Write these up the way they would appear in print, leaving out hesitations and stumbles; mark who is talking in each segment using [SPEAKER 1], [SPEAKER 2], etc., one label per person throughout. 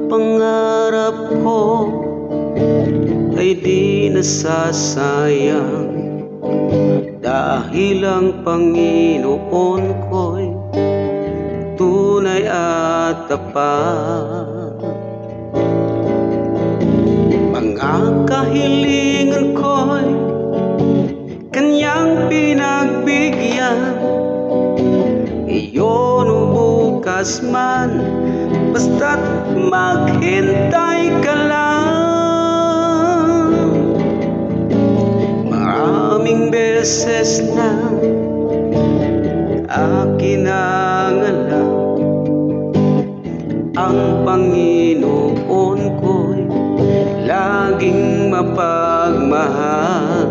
[SPEAKER 1] Pangarap ko ay di nasasayang, dahil ang Panginoon ko'y tunay at tapat. Mga kahilingan ko'y Kanyang pinagbigyan, iyon o bukas man, basta't maghintay ka lang. Maraming beses na akin ang alam, ang Panginoon ko'y laging mapagmahal.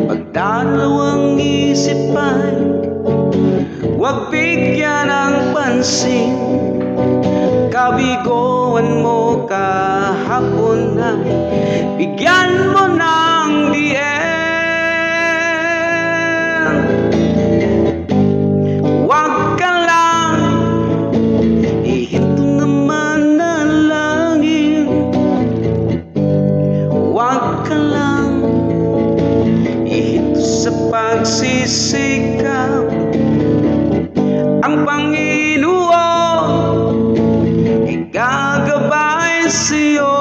[SPEAKER 1] Pagdalawang isip ay huwag bigyan ng pansin, kabigoan mo kahapon ay bigyan mo ng diin. Huwag ka lang ihinto naman na langit, huwag ka lang ihinto sa pagsisikap. Ang Panginoon gagabay sa'yo,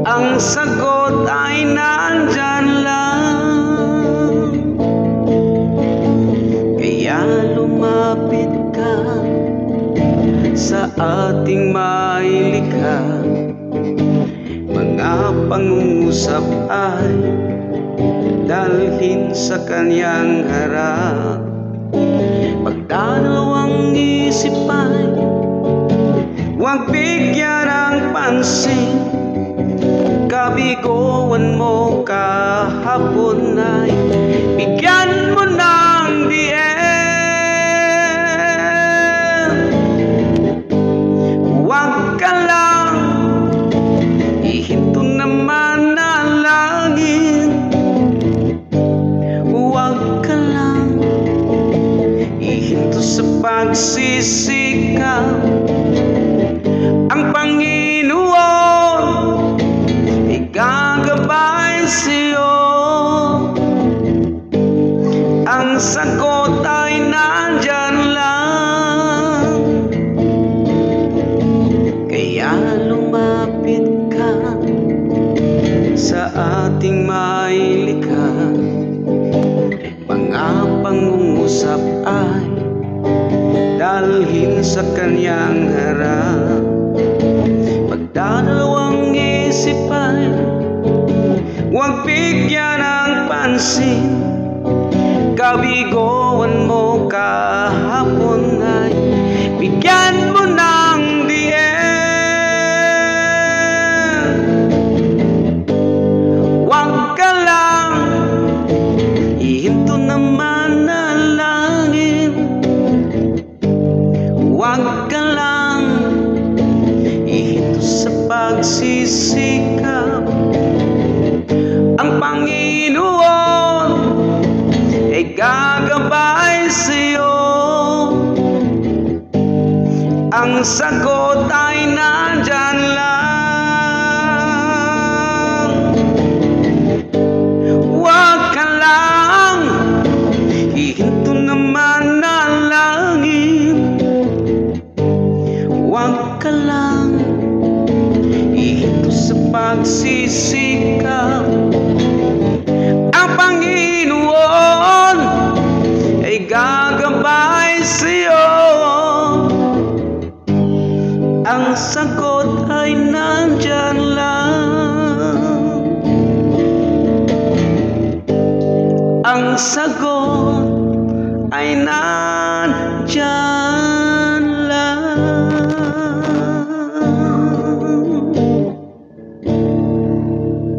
[SPEAKER 1] ang sagot ay nandyan lang. Kaya lumapit ka sa ating mailikha, mga pangungusap ay dalhin sa Kanyang harap. Pagdalawang isip ay huwag bigyan ng pansin, kabigoan mo kahapon ay bigyan mo ng diin. Huwag ka lang ihinto naman na langit, huwag ka lang ihinto sa pagsisikap. Ang Panginoon gagabay sa'yo, ang sagot ay nandyan lang. Kaya lumapit ka sa ating mailikha, mga pangungusap ay dalhin sa Kanyang harap. Pagdalawang isip ay huwag bigyan ng pansin, kabigoan mo kahapon ay bigyan mo ng diin. Huwag ka lang ihinto naman na langit, huwag ka lang ihinto sa pagsisikap. Ang Panginoon ay gagabay sa'yo, ang sagot ay nandyan lang. Huwag ka lang ihinto naman na langit, huwag ka lang ihinto sa pagsisikap. Ang Panginoon ay gagabay sa'yo, ang sagot ay nandyan lang. Ang sagot ay nandyan